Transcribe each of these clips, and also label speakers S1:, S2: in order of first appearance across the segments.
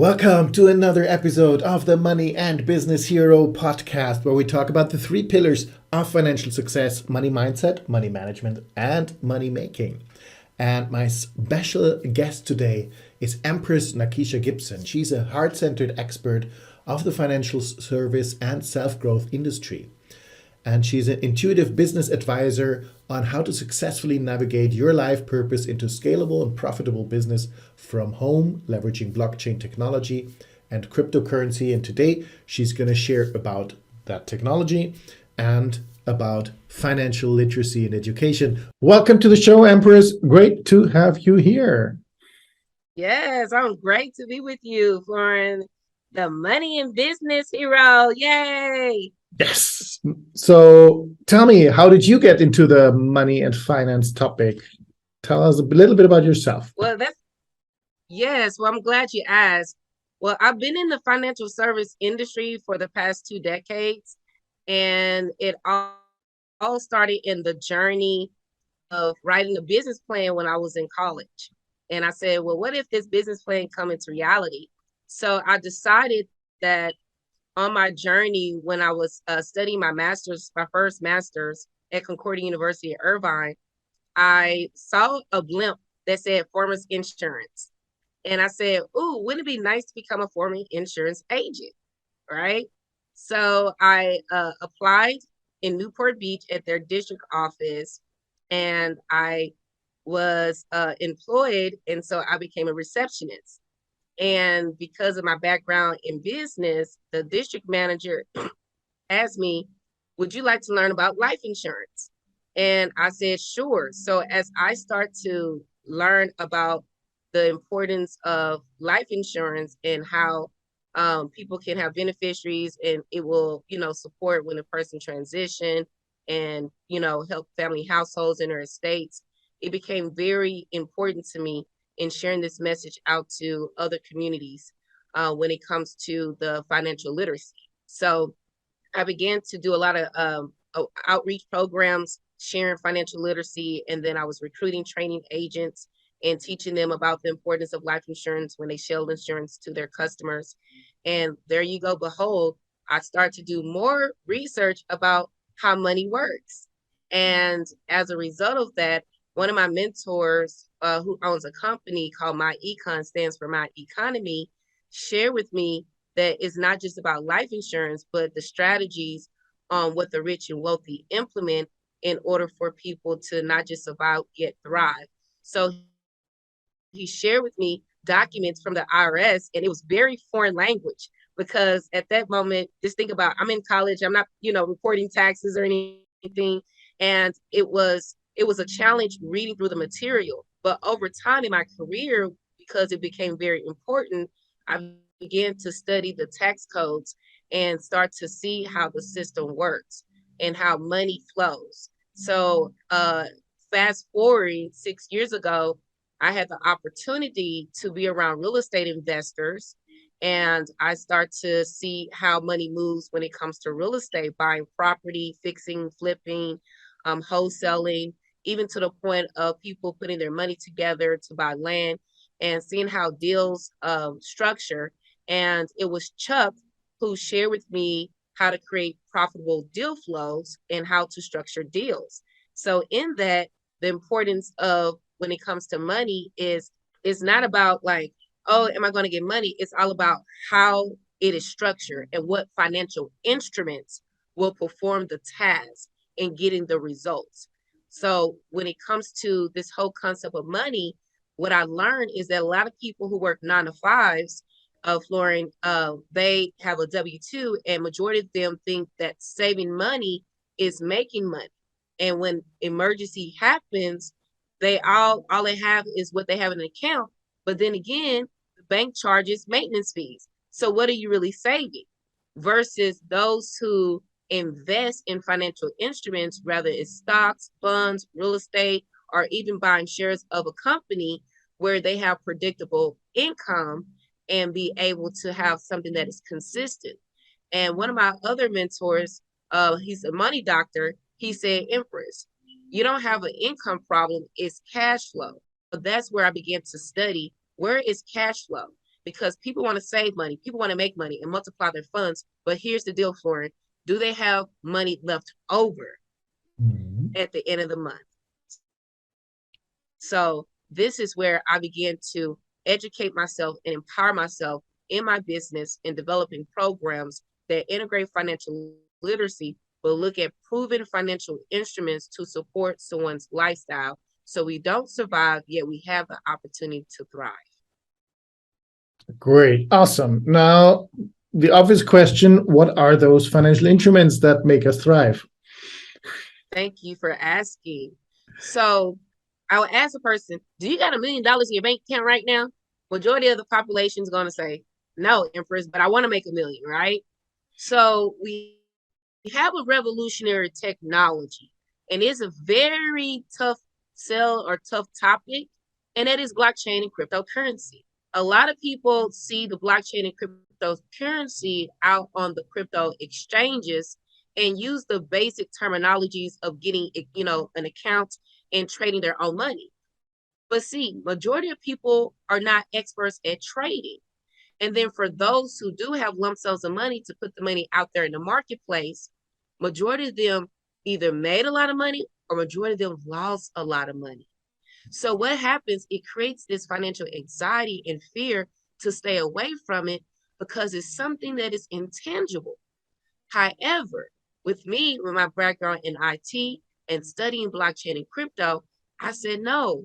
S1: Welcome to another episode of the Money and Business Hero podcast, where we talk about the three pillars of financial success: money mindset, money management, and money making. And my special guest today is Empress Nikesha Gipson. She's a heart centered expert of the financial service and self growth industry. And she's an intuitive business advisor on how to successfully navigate your life purpose into scalable and profitable business from home, leveraging blockchain technology and cryptocurrency. And today she's going to share about that technology and about financial literacy and education. Welcome to the show, Empress. Great to have you here.
S2: Yes, I'm great to be with you, Lauren, the money and business hero. Yay!
S1: Yes. So tell me, how did you get into the money and finance topic? Tell us a little bit about yourself.
S2: Well, I'm glad you asked. Well, I've been in the financial service industry for the past 2 decades, and it all started in the journey of writing a business plan when I was in college. And I said, well, what if this business plan come into reality? So I decided that on my journey when I was studying my first master's at Concordia University at Irvine, I saw a blimp that said Farmers Insurance. And I said, ooh, wouldn't it be nice to become a farming insurance agent? Right. So I applied in Newport Beach at their district office, and I was employed. And so I became a receptionist. And because of my background in business, the district manager asked me, would you like to learn about life insurance? And I said, sure. So as I start to learn about the importance of life insurance and how people can have beneficiaries, and it will, support when a person transition and, help family households in their estates, it became very important to me in sharing this message out to other communities when it comes to the financial literacy. So I began to do a lot of outreach programs, sharing financial literacy, and then I was recruiting, training agents, and teaching them about the importance of life insurance when they sell insurance to their customers. And there you go, behold, I start to do more research about how money works. And as a result of that, one of my mentors, who owns a company called My Econ, stands for My Economy, shared with me that it's not just about life insurance, but the strategies on what the rich and wealthy implement in order for people to not just survive yet thrive. So he shared with me documents from the IRS, and it was very foreign language because at that moment, just think about, I'm in college, I'm not, reporting taxes or anything, and it was a challenge reading through the material. But over time in my career, because it became very important, I began to study the tax codes and start to see how the system works and how money flows. So fast forwarding 6 years ago, I had the opportunity to be around real estate investors, and I start to see how money moves when it comes to real estate, buying property, fixing, flipping, wholesaling, even to the point of people putting their money together to buy land, and seeing how deals structure. And it was Chuck who shared with me how to create profitable deal flows and how to structure deals. So in that, the importance of when it comes to money is it's not about like, oh, am I going to get money? It's all about how it is structured and what financial instruments will perform the task in getting the results. So when it comes to this whole concept of money, what I learned is that a lot of people who work 9 to 5s, Flooring, they have a W-2, and majority of them think that saving money is making money. And when emergency happens, all they have is what they have in an account. But then again, the bank charges maintenance fees. So what are you really saving? Versus those who invest in financial instruments, whether it's stocks, bonds, real estate, or even buying shares of a company where they have predictable income and be able to have something that is consistent. And one of my other mentors, he's a money doctor, he said, Empress, you don't have an income problem, it's cash flow. But that's where I began to study where is cash flow. because people want to save money, people want to make money and multiply their funds. But here's the deal, Florin. Do they have money left over at the end of the month? So this is where I began to educate myself and empower myself in my business in developing programs that integrate financial literacy, but look at proven financial instruments to support someone's lifestyle so we don't survive, yet we have the opportunity to thrive.
S1: Great. Awesome. Now, the obvious question, what are those financial instruments that make us thrive?
S2: Thank you for asking. So I would ask a person, do you got $1 million in your bank account right now? Majority of the population is going to say, no, Empress, but I want to make $1 million, right? So we have a revolutionary technology, and it's a very tough sell or tough topic, and that is blockchain and cryptocurrency. A lot of people see the blockchain and cryptocurrency out on the crypto exchanges and use the basic terminologies of getting, an account and trading their own money. But see, majority of people are not experts at trading. And then for those who do have lump sums of money to put the money out there in the marketplace, majority of them either made a lot of money or majority of them lost a lot of money. So what happens, it creates this financial anxiety and fear to stay away from it because it's something that is intangible. However, with me, with my background in IT and studying blockchain and crypto, I said, no,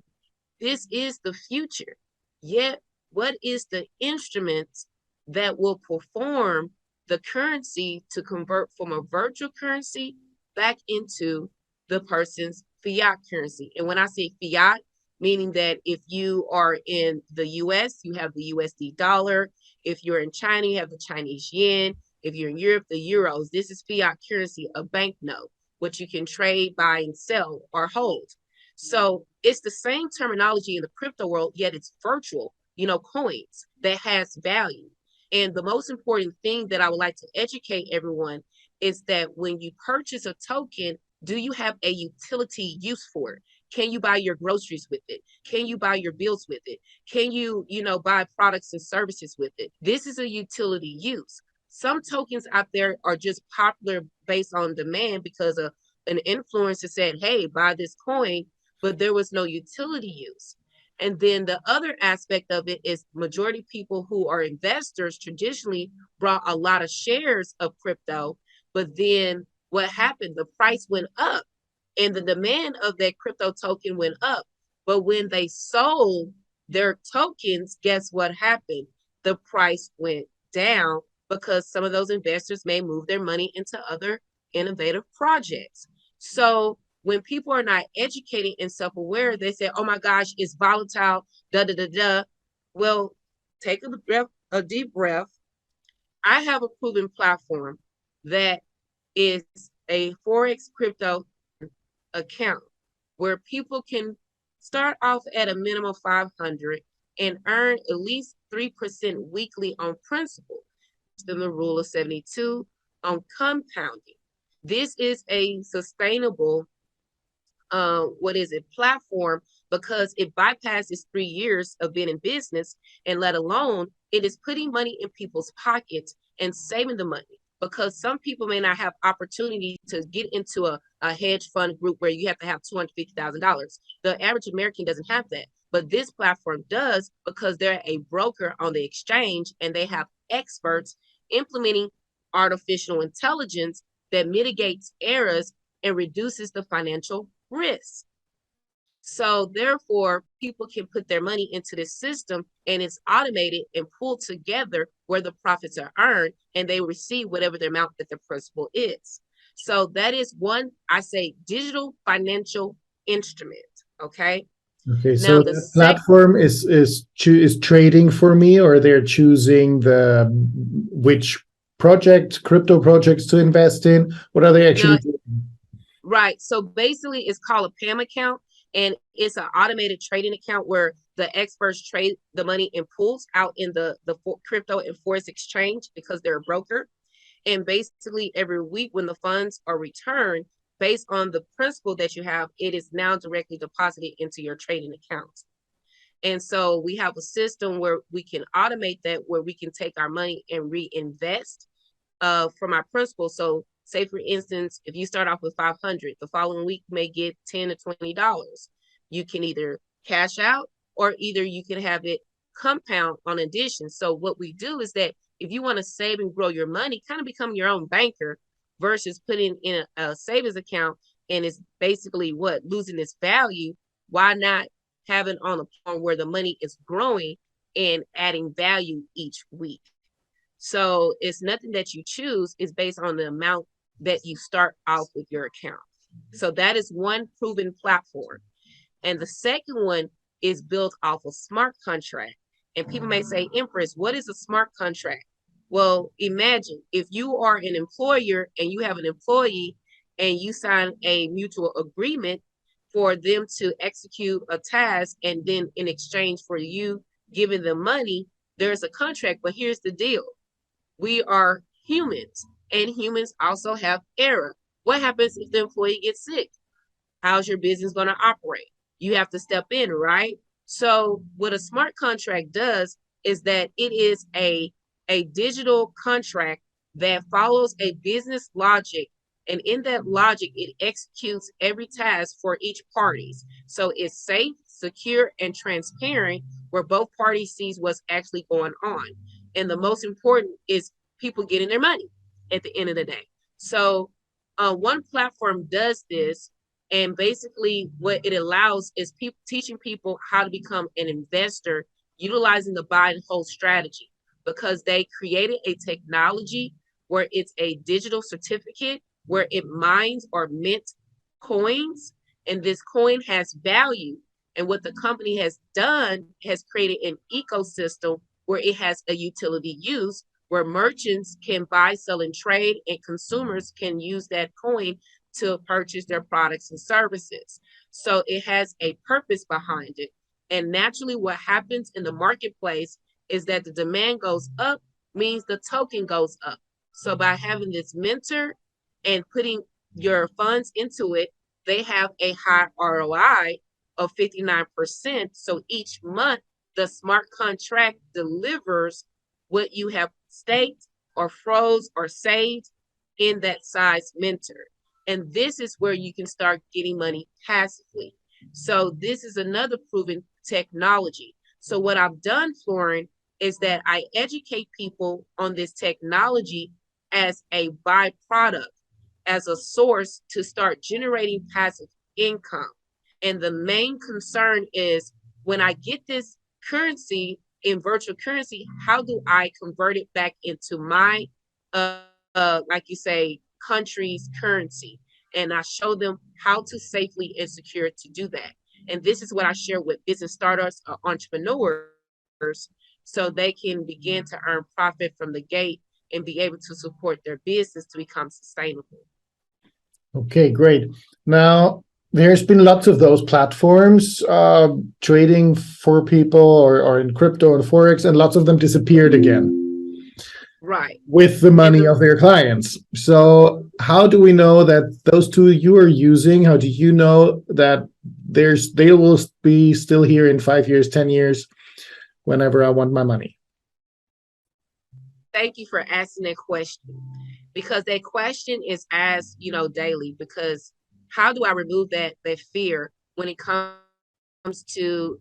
S2: this is the future. Yet, what is the instruments that will perform the currency to convert from a virtual currency back into the person's fiat currency? And when I say fiat, meaning that if you are in the US, you have the USD dollar. If you're in China, you have the Chinese yen. If you're in Europe, the euros. This is fiat currency, a banknote, which you can trade, buy, and sell or hold. So it's the same terminology in the crypto world, yet it's virtual, coins that has value. And the most important thing that I would like to educate everyone is that when you purchase a token, do you have a utility use for it? Can you buy your groceries with it? Can you buy your bills with it? Can you, buy products and services with it? This is a utility use. Some tokens out there are just popular based on demand because an influencer said, hey, buy this coin, but there was no utility use. And then the other aspect of it is majority people who are investors traditionally brought a lot of shares of crypto, but then what happened? The price went up and the demand of that crypto token went up. But when they sold their tokens, guess what happened? The price went down because some of those investors may move their money into other innovative projects. So when people are not educated and self-aware, they say, oh my gosh, it's volatile, da da da da. Well, take a deep breath. I have a proven platform that is a Forex crypto account where people can start off at a minimum of 500 and earn at least 3% weekly on principal. Then the rule of 72 on compounding. This is a sustainable platform because it bypasses 3 years of being in business, and let alone it is putting money in people's pockets and saving the money, because some people may not have opportunity to get into a hedge fund group where you have to have $250,000. The average American doesn't have that, but this platform does because they're a broker on the exchange and they have experts implementing artificial intelligence that mitigates errors and reduces the financial risk. So therefore, people can put their money into this system and it's automated and pulled together where the profits are earned and they receive whatever the amount that the principal is. So that is one, I say, digital financial instrument. Okay.
S1: Okay,
S2: Now
S1: so
S2: the
S1: the platform is trading for me, or they're choosing the which crypto projects to invest in. What are they actually doing?
S2: Right. So basically, it's called a PAM account, and it's an automated trading account where the experts trade the money in pools out in the crypto and forex exchange because they're a broker. And basically, every week when the funds are returned, based on the principal that you have, it is now directly deposited into your trading account. And so we have a system where we can automate that, where we can take our money and reinvest from our principal. So say for instance, if you start off with 500, the following week you may get $10 to $20. You can either cash out, or either you can have it compound on addition. So what we do is that if you want to save and grow your money, kind of become your own banker versus putting in a savings account and it's basically what losing its value. Why not have it on a point where the money is growing and adding value each week? So it's nothing that you choose, it's based on the amount that you start off with your account. So that is one proven platform. And the second one is built off a smart contract. And people may say, Empress, what is a smart contract? Well, imagine if you are an employer and you have an employee and you sign a mutual agreement for them to execute a task, and then in exchange for you giving them money, there's a contract. But here's the deal: we are humans, and humans also have error. What happens if the employee gets sick? How's your business going to operate? You have to step in, right? So what a smart contract does is that it is a digital contract that follows a business logic. And in that logic, it executes every task for each parties. So it's safe, secure, and transparent, where both parties sees what's actually going on. And the most important is people getting their money at the end of the day. So one platform does this, and basically what it allows is teaching people how to become an investor utilizing the buy and hold strategy, because they created a technology where it's a digital certificate where it mines or mints coins, and this coin has value. And what the company has done has created an ecosystem where it has a utility use, where merchants can buy, sell, and trade, and consumers can use that coin to purchase their products and services. So it has a purpose behind it. And naturally, what happens in the marketplace is that the demand goes up, means the token goes up. So by having this mentor and putting your funds into it, they have a high ROI of 59%. So each month, the smart contract delivers what you have staked or froze or saved in that size mentor. And this is where you can start getting money passively. So this is another proven technology. So what I've done, Florin, is that I educate people on this technology as a byproduct, as a source to start generating passive income. And the main concern is, when I get this currency in virtual currency, how do I convert it back into my, like you say, country's currency? And I show them how to safely and secure to do that. And this is what I share with business startups or entrepreneurs, so they can begin to earn profit from the gate and be able to support their business to become sustainable.
S1: Okay, great. Now, there's been lots of those platforms trading for people or in crypto and Forex, and lots of them disappeared again.
S2: Right.
S1: With the money of their clients. So how do we know that those two you are using, how do you know that they will be still here in 5 years, 10 years, whenever I want my money?
S2: Thank you for asking that question, because that question is asked, daily, because how do I remove that fear when it comes to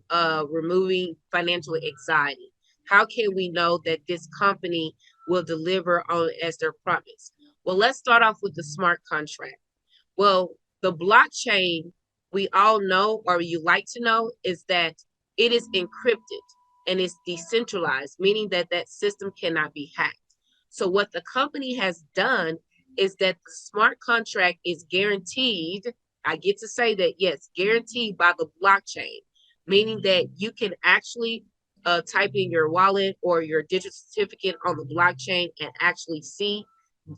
S2: removing financial anxiety? How can we know that this company will deliver on as their promise? Well, let's start off with the smart contract. Well, the blockchain, we all know, or you like to know, is that it is encrypted and it's decentralized, meaning that that system cannot be hacked. So what the company has done is that the smart contract is guaranteed. I get to say that, yes, guaranteed by the blockchain, meaning that you can actually type in your wallet or your digital certificate on the blockchain and actually see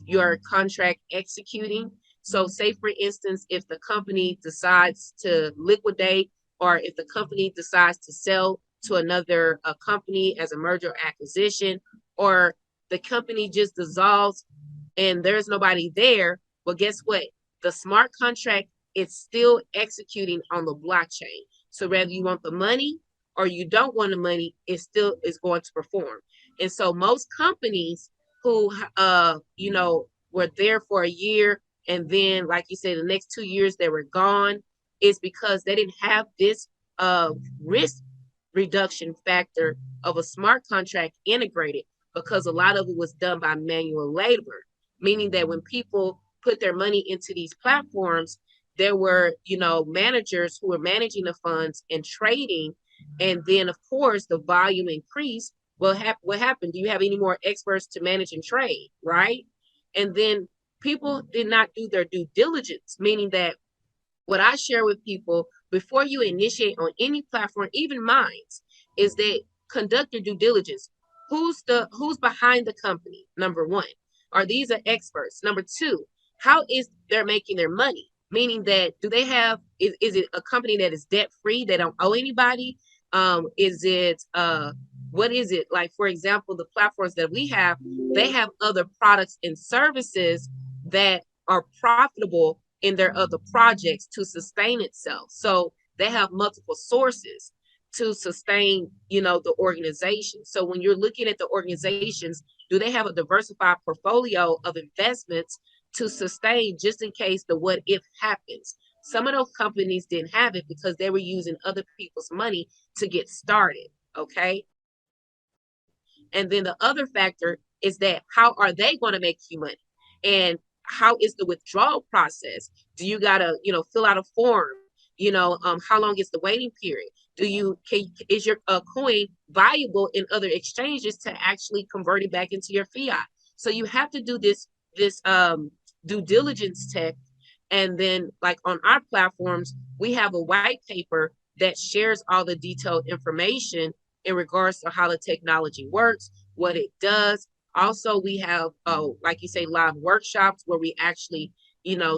S2: your contract executing. So say, for instance, if the company decides to liquidate, or if the company decides to sell to another company as a merger or acquisition, or the company just dissolves and there's nobody there, well, guess what? The smart contract is still executing on the blockchain. So whether you want the money or you don't want the money, it still is going to perform. And so most companies who were there for a year, and then, like you said, the next 2 years they were gone, is because they didn't have this risk reduction factor of a smart contract integrated, because a lot of it was done by manual labor, meaning that when people put their money into these platforms, there were, managers who were managing the funds and trading. And then, of course, the volume increased. Well, what happened? Do you have any more experts to manage and trade, right? And then people did not do their due diligence, meaning that what I share with people before you initiate on any platform, even mine, is that conduct your due diligence. Who's behind the company? Number one, are these are experts? Number two, how is they're making their money? Meaning that, do they have, is it a company that is debt free, they don't owe anybody? Is it what is it? Like, for example, the platforms that we have, they have other products and services that are profitable in their other projects to sustain itself. So they have multiple sources to sustain, the organization. So when you're looking at the organizations, do they have a diversified portfolio of investments to sustain, just in case the what if happens? Some of those companies didn't have it because they were using other people's money to get started. Okay. And then the other factor is that, how are they going to make you money? And how is the withdrawal process? Do you gotta, fill out a form? How long is the waiting period? Is your coin valuable in other exchanges to actually convert it back into your fiat? So you have to do this due diligence tech. And then, like, on our platforms, we have a white paper that shares all the detailed information in regards to how the technology works, what it does. Also, we have, like you say, live workshops where we actually,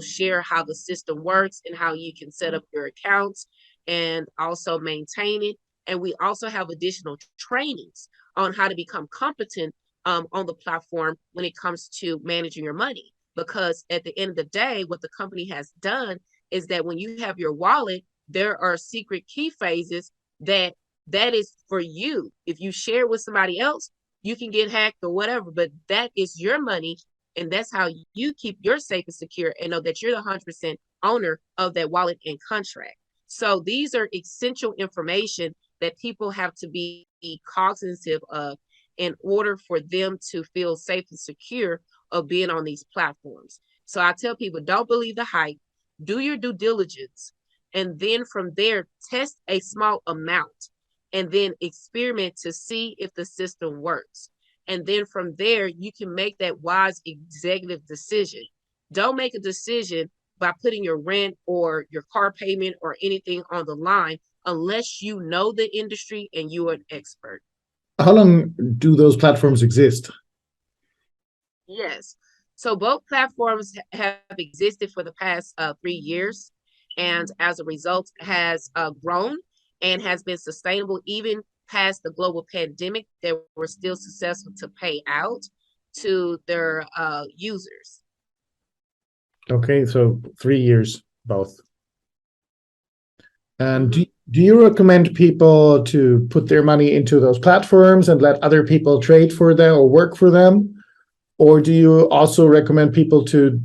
S2: share how the system works and how you can set up your accounts and also maintain it. And we also have additional trainings on how to become competent on the platform when it comes to managing your money. Because at the end of the day, what the company has done is that when you have your wallet, there are secret key phrases that is for you. If you share with somebody else, you can get hacked or whatever, but that is your money. And that's how you keep your safe and secure and know that you're the 100% owner of that wallet and contract. So these are essential information that people have to be cognizant of in order for them to feel safe and secure of being on these platforms. So I tell people, don't believe the hype, do your due diligence, and then from there, test a small amount and then experiment to see if the system works. And then from there, you can make that wise executive decision. Don't make a decision by putting your rent or your car payment or anything on the line unless you know the industry and you are an expert.
S1: How long do those platforms exist?
S2: Yes. So both platforms have existed for the past 3 years, and as a result has grown and has been sustainable even past the global pandemic. They were still successful to pay out to their users.
S1: Okay, so 3 years both. And do you recommend people to put their money into those platforms and let other people trade for them or work for them? Or do you also recommend people to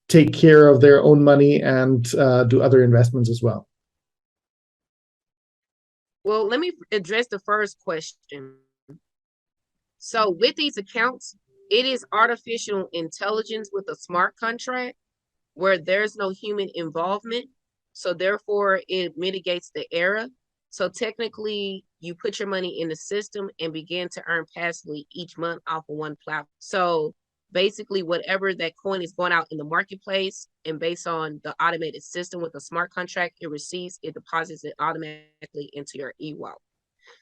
S1: take care of their own money and do other investments as well?
S2: Well, let me address the first question. So with these accounts, it is artificial intelligence with a smart contract where there's no human involvement. So therefore, it mitigates the error. So technically, you put your money in the system and begin to earn passively each month off of one platform. So basically, whatever that coin is going out in the marketplace, and based on the automated system with a smart contract, it deposits it automatically into your e-wallet.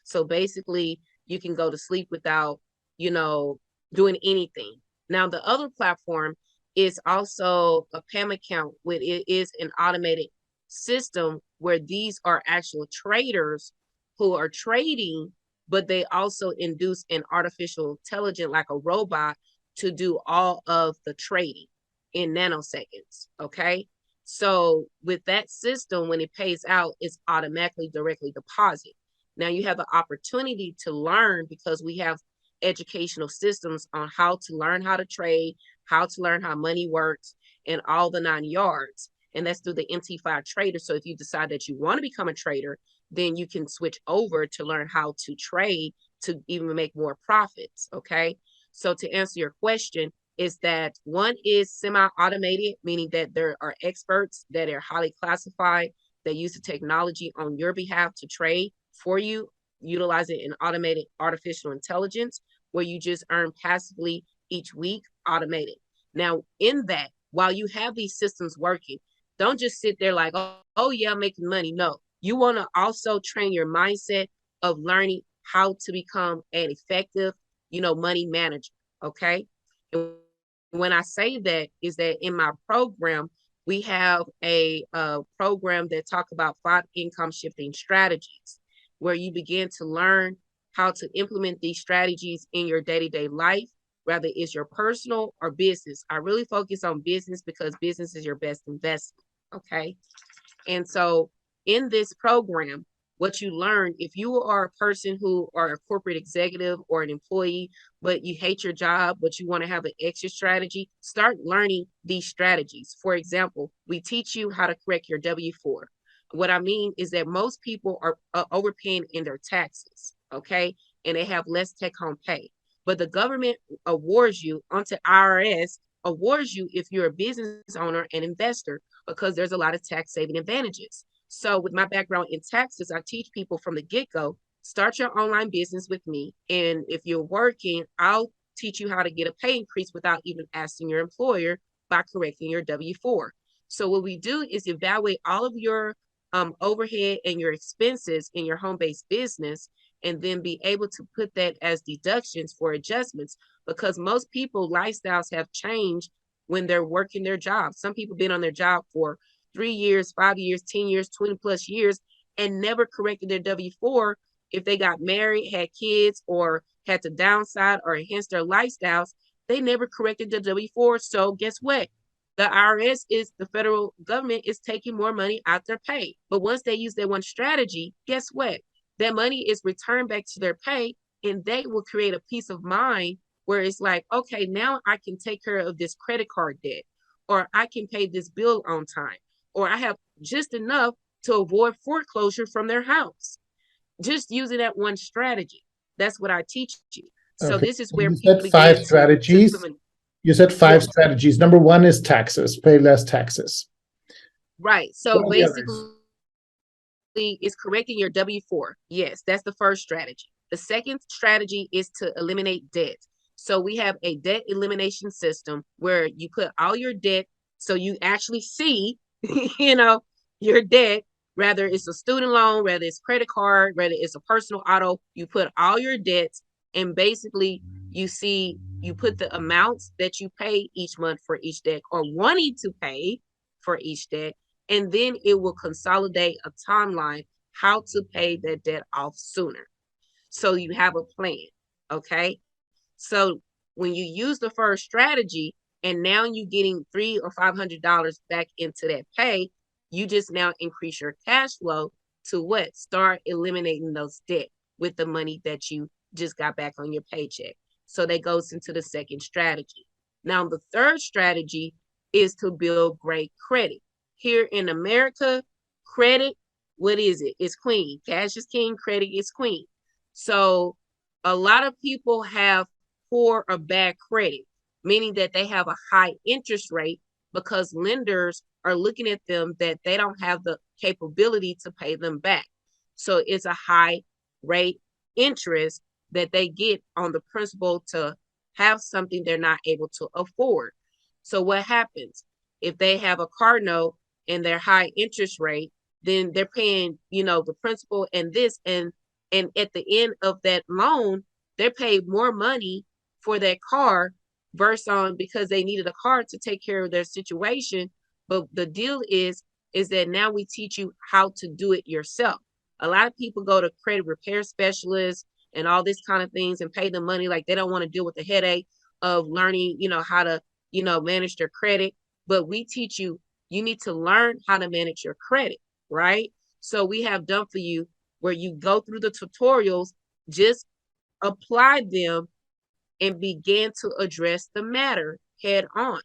S2: So basically, you can go to sleep without, doing anything. Now, the other platform is also a PAM account, where it is an automated system where these are actual traders who are trading, but they also induce an artificial intelligence like a robot to do all of the trading in nanoseconds. Okay. So with that system, when it pays out, it's automatically directly deposited. Now you have the opportunity to learn because we have educational systems on how to learn how to trade, how to learn how money works, and all the 9 yards. And that's through the MT5 trader. So if you decide that you want to become a trader, then you can switch over to learn how to trade to even make more profits. Okay. So to answer your question, is that one is semi-automated, meaning that there are experts that are highly classified that use the technology on your behalf to trade for you, utilizing an automated artificial intelligence where you just earn passively each week, automated. Now, in that, while you have these systems working, don't just sit there like, oh yeah, I'm making money. No, you want to also train your mindset of learning how to become an effective, money manager. Okay. And when I say that is that in my program, we have a program that talk about 5 income shifting strategies where you begin to learn how to implement these strategies in your day-to-day life, whether it's your personal or business. I really focus on business because business is your best investment. Okay. And so in this program, what you learn, if you are a person who are a corporate executive or an employee, but you hate your job, but you want to have an exit strategy, start learning these strategies. For example, we teach you how to correct your W-4. What I mean is that most people are overpaying in their taxes, okay? And they have less take home pay. But the government awards you onto IRS, awards you if you're a business owner and investor because there's a lot of tax saving advantages. So with my background in taxes, I teach people from the get-go, start your online business with me. And if you're working, I'll teach you how to get a pay increase without even asking your employer by correcting your W-4. So what we do is evaluate all of your overhead and your expenses in your home-based business and then be able to put that as deductions for adjustments because most people lifestyles have changed when they're working their job. Some people been on their job for 3 years, 5 years, 10 years, 20 plus years, and never corrected their W-4 if they got married, had kids, or had to downside or enhance their lifestyles. They never corrected the W-4. So guess what? The IRS is the federal government is taking more money out their pay. But once they use that one strategy, guess what? That money is returned back to their pay and they will create a peace of mind where it's like, okay, now I can take care of this credit card debt, or I can pay this bill on time, or I have just enough to avoid foreclosure from their house. Just using that one strategy. That's what I teach you. So
S1: Okay.
S2: this is where
S1: You
S2: people
S1: said five
S2: begin to
S1: strategies.
S2: implement.
S1: You said five
S2: Yes,
S1: strategies. Number one is taxes, pay less taxes.
S2: right.
S1: What
S2: So
S1: are the others?
S2: basically, is correcting your W-4. Yes, that's the first strategy. The second strategy is to eliminate debt. So we have a debt elimination system where you put all your debt so you actually see, you know, your debt, whether it's a student loan, whether it's credit card, whether it's a personal auto, you put all your debts and basically you see you put the amounts that you pay each month for each debt or wanting to pay for each debt and then it will consolidate a timeline how to pay that debt off sooner. So you have a plan. Okay. So when you use the first strategy and now you're getting $300 or $500 back into that pay, you just now increase your cash flow to what? Start eliminating those debt with the money that you just got back on your paycheck. So that goes into the second strategy. Now, the third strategy is to build great credit. Here in America, credit, what is it? It's queen. Cash is king, credit is queen. So a lot of people have poor or bad credit, meaning that they have a high interest rate because lenders are looking at them that they don't have the capability to pay them back. So it's a high rate interest that they get on the principal to have something they're not able to afford. So what happens if they have a car note and their high interest rate, then they're paying, the principal and this and at the end of that loan, they're paid more money for that car versus on because they needed a car to take care of their situation. But the deal is that now we teach you how to do it yourself. A lot of people go to credit repair specialists and all this kind of things and pay them money like they don't want to deal with the headache of learning, how to, manage their credit. But we teach you, you need to learn how to manage your credit, right? So we have done for you where you go through the tutorials, just apply them and begin to address the matter head on.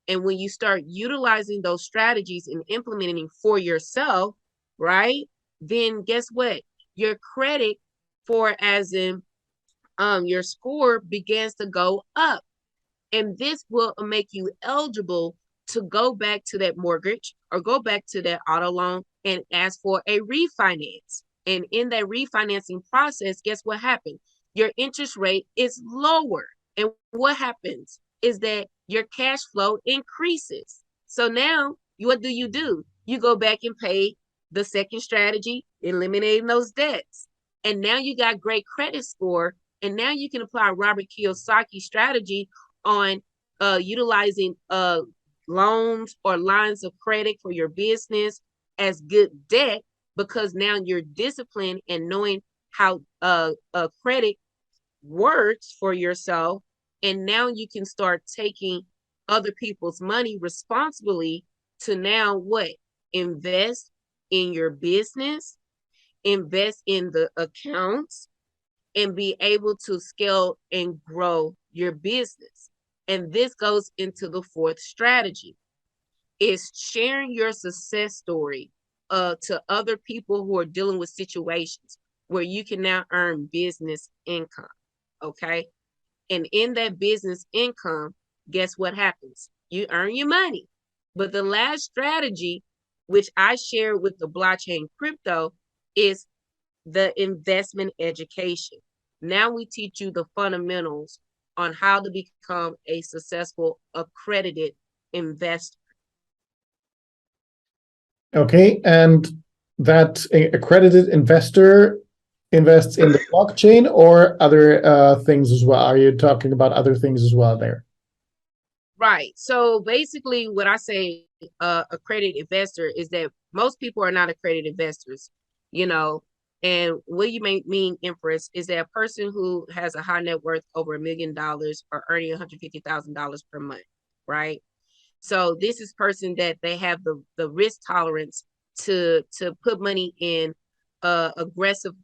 S2: And when you start utilizing those strategies and implementing for yourself, right, then guess what? Your credit for as in your score begins to go up. And this will make you eligible to go back to that mortgage or go back to that auto loan and ask for a refinance. And in that refinancing process, guess what happens? Your interest rate is lower. And what happens is that your cash flow increases. So now, what do? You go back and pay the second strategy, eliminating those debts. And now you got great credit score. And now you can apply Robert Kiyosaki's strategy on utilizing loans or lines of credit for your business as good debt, because now you're disciplined and knowing how credit works for yourself. And now you can start taking other people's money responsibly to now what? Invest in your business, invest in the accounts, and be able to scale and grow your business. And this goes into the fourth strategy, is sharing your success story to other people who are dealing with situations where you can now earn business income. Okay. And in that business income, guess what happens? You earn your money. But the last strategy, which I share with the blockchain crypto, is the investment education. Now we teach you the fundamentals on how to become a successful accredited investor.
S1: Okay, and that accredited investor invests in the blockchain or other things as well? Are you talking about other things as well there?
S2: Right. So basically, what I say, accredited investor, is that most people are not accredited investors, you know. And what you may mean, Empress, is that a person who has a high net worth over $1 million or earning $150,000 per month, right? So this is person that they have the risk tolerance to put money in aggressive,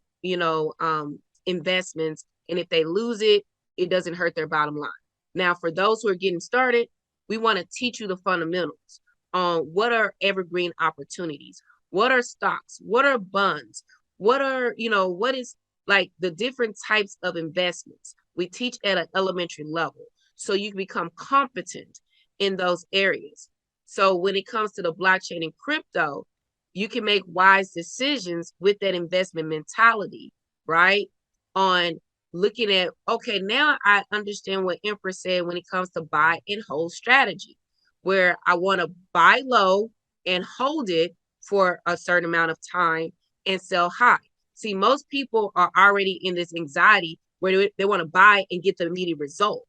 S2: investments, and if they lose it, it doesn't hurt their bottom line. Now, for those who are getting started, we want to teach you the fundamentals on what are evergreen opportunities, what are stocks, what are bonds, what are, what is like the different types of investments. We teach at an elementary level so you can become competent in those areas. So when it comes to the blockchain and crypto, you can make wise decisions with that investment mentality, right? On looking at, okay, now I understand what Empress said when it comes to buy and hold strategy, where I want to buy low and hold it for a certain amount of time and sell high. See, most people are already in this anxiety where they want to buy and get the immediate result.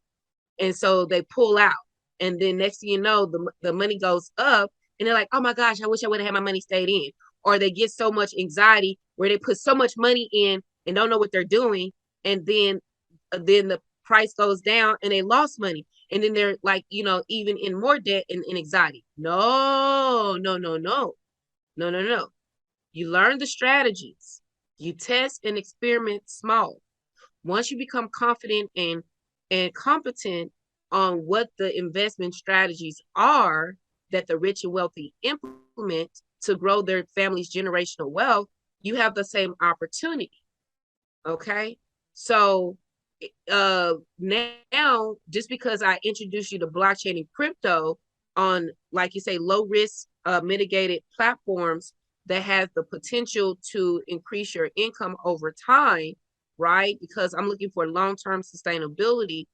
S2: And so they pull out. And then next thing you know, the money goes up and they're like, oh my gosh, I wish I would have had my money stayed in. Or they get so much anxiety where they put so much money in and don't know what they're doing. And then the price goes down and they lost money. And then they're like, even in more debt and anxiety. No, no, no, no, no, no, no. You learn the strategies. You test and experiment small. Once you become confident and competent on what the investment strategies are that the rich and wealthy implement to grow their family's generational wealth, you have the same opportunity. Okay. So now, just because I introduced you to blockchain and crypto on, like you say, low risk mitigated platforms that have the potential to increase your income over time, right? Because I'm looking for long-term sustainability.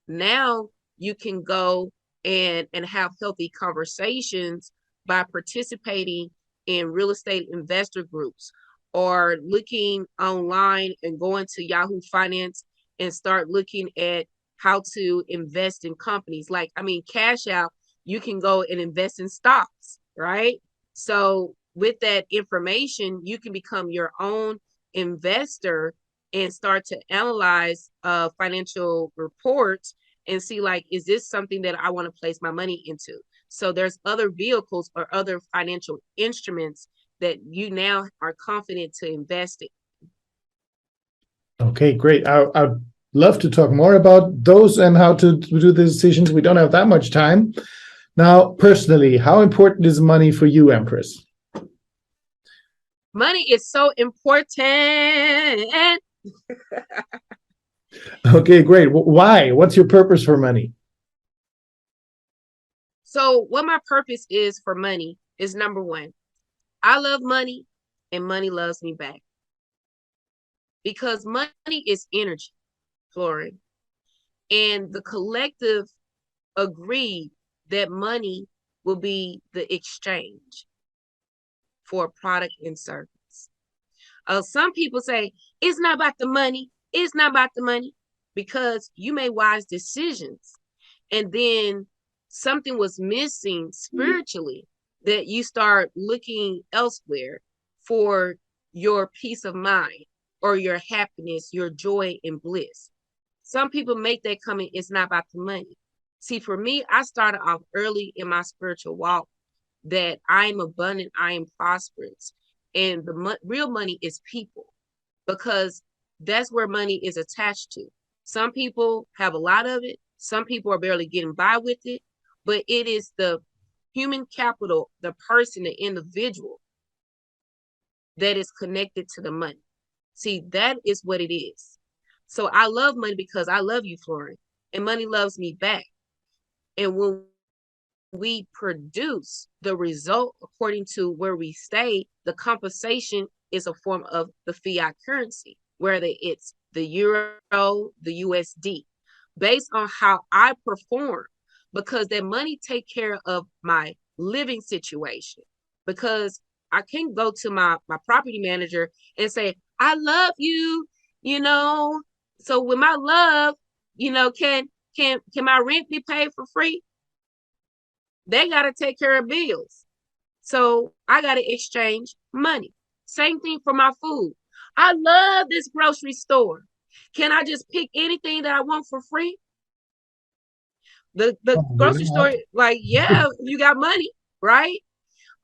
S2: Now you can go and have healthy conversations by participating in real estate investor groups or looking online and going to Yahoo Finance and start looking at how to invest in companies. Like, cash out, you can go and invest in stocks, right? So with that information, you can become your own investor and start to analyze financial reports and see, like, is this something that I want to place my money into? So there's other vehicles or other financial instruments that you now are confident to invest in.
S1: Okay, great. I'd love to talk more about those and how to do the decisions. We don't have that much time. Now, personally, how important is money for you, Empress?
S2: Money is so important.
S1: Okay, great. Why? What's your purpose for money?
S2: So, what my purpose is for money is number one, I love money and money loves me back because money is energy, Florin. And the collective agreed that money will be the exchange for a product and service. Some people say it's not about the money. It's not about the money because you made wise decisions and then something was missing spiritually that you start looking elsewhere for your peace of mind or your happiness, your joy and bliss. Some people make that comment, it's not about the money. See, for me, I started off early in my spiritual walk that I am abundant, I am prosperous. And the real money is people because that's where money is attached to. Some people have a lot of it, some people are barely getting by with it, but it is the human capital, the person, the individual that is connected to the money. See, that is what it is. So I love money because I love you, Florin, and money loves me back. And when we produce the result according to where we stay, the compensation is a form of the fiat currency, whether it's the euro, the USD, based on how I perform, because that money take care of my living situation. Because I can't go to my property manager and say, I love you, you know. So with my love, can my rent be paid for free? They got to take care of bills. So I got to exchange money. Same thing for my food. I love this grocery store. Can I just pick anything that I want for free? The
S1: Maybe
S2: grocery store,
S1: not.
S2: like, yeah, you got money, right?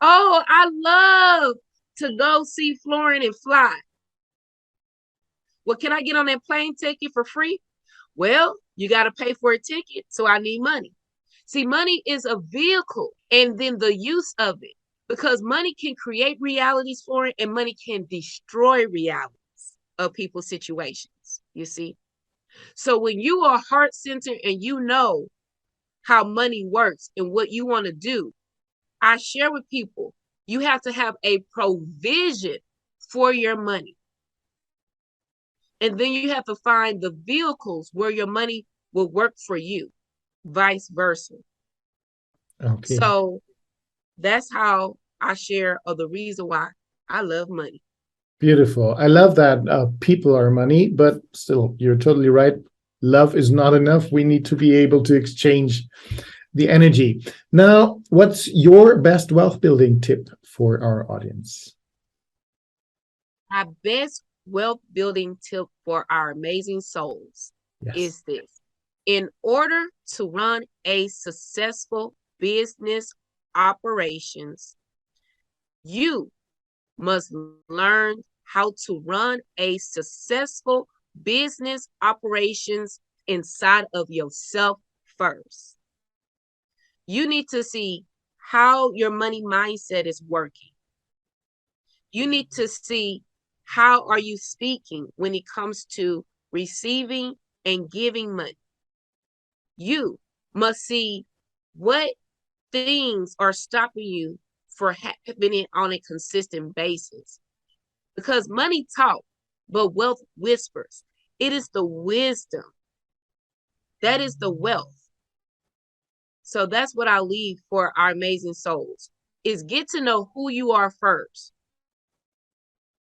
S2: Oh, I love to go see Florin and fly. Well, can I get on that plane ticket for free? Well, you got to pay for a ticket, so I need money. See, money is a vehicle, and then the use of it, because money can create realities for it, and money can destroy realities of people's situations. You see, so when you are heart centered and you know how money works and what you want to do, I share with people you have to have a provision for your money. And then you have to find the vehicles where your money will work for you, vice versa.
S1: Okay.
S2: So that's how I share of the reason why I love money.
S1: Beautiful. I love that people are money, but still, you're totally right. Love is not enough. We need to be able to exchange the energy. Now, what's your best wealth building tip for our audience?
S2: My best wealth building tip for our amazing souls
S1: Yes.
S2: is this. In order to run a successful business operations, you must learn how to run a successful business operations inside of yourself first. You need to see how your money mindset is working. You need to see how are you speaking when it comes to receiving and giving money. You must see what things are stopping you for happening on a consistent basis. Because money talks, but wealth whispers. It is the wisdom. That is the wealth. So that's what I leave for our amazing souls is get to know who you are first.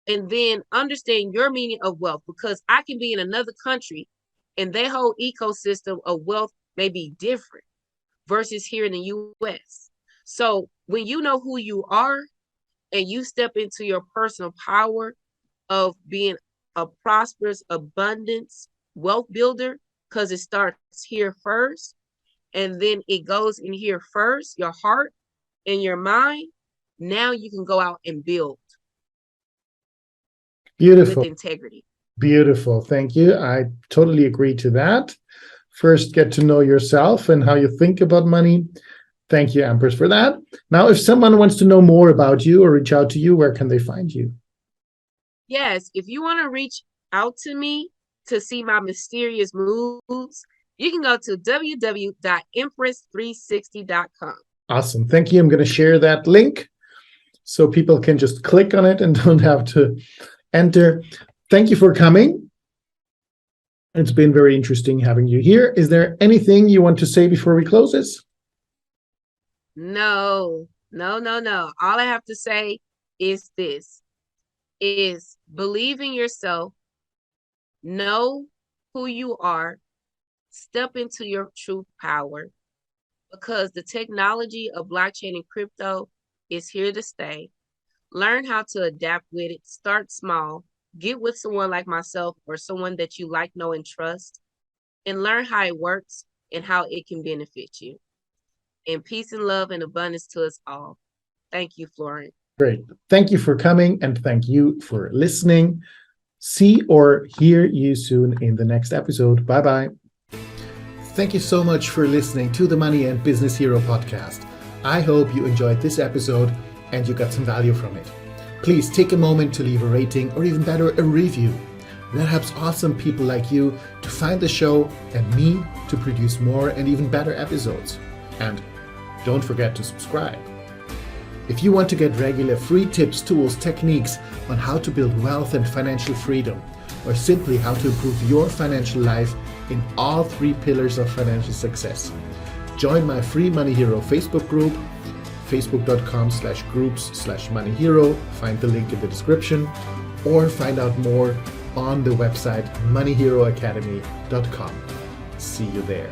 S2: And then understand your meaning of wealth, because I can be in another country and their whole ecosystem of wealth may be different versus here in the US. So when you know who you are and you step into your personal power of being a prosperous abundance wealth builder, because it starts here first and then it goes in here first, your heart and your mind. Now you can go out and build with
S1: Beautiful.
S2: integrity.
S1: Beautiful. Thank you. I totally agree to that. First, get to know yourself and how you think about money. Thank you, Empress, for that. Now, if someone wants to know more about you or reach out to you, where can they find you?
S2: Yes, if you want to reach out to me to see my mysterious moves, you can go to www.empress360.com.
S1: Awesome. Thank you. I'm going to share that link so people can just click on it and don't have to enter. Thank you for coming. It's been very interesting having you here. Is there anything you want to say before we close this?
S2: No. All I have to say is this, is believe in yourself, know who you are, step into your true power, because the technology of blockchain and crypto is here to stay. Learn how to adapt with it. Start small. Get with someone like myself or someone that you like, know, and trust, and learn how it works and how it can benefit you. And peace and love and abundance to us all. Thank you, Florence.
S1: Great. Thank you for coming and thank you for listening. See or hear you soon in the next episode. Bye-bye. Thank you so much for listening to the Money and Business Hero podcast. I hope you enjoyed this episode and you got some value from it. Please take a moment to leave a rating or even better, a review. That helps awesome people like you to find the show and me to produce more and even better episodes. And don't forget to subscribe. If you want to get regular free tips, tools, techniques on how to build wealth and financial freedom, or simply how to improve your financial life in all three pillars of financial success, join my free Money Hero Facebook group, facebook.com/groups/moneyhero. Find the link in the description, or find out more on the website moneyheroacademy.com. See you there.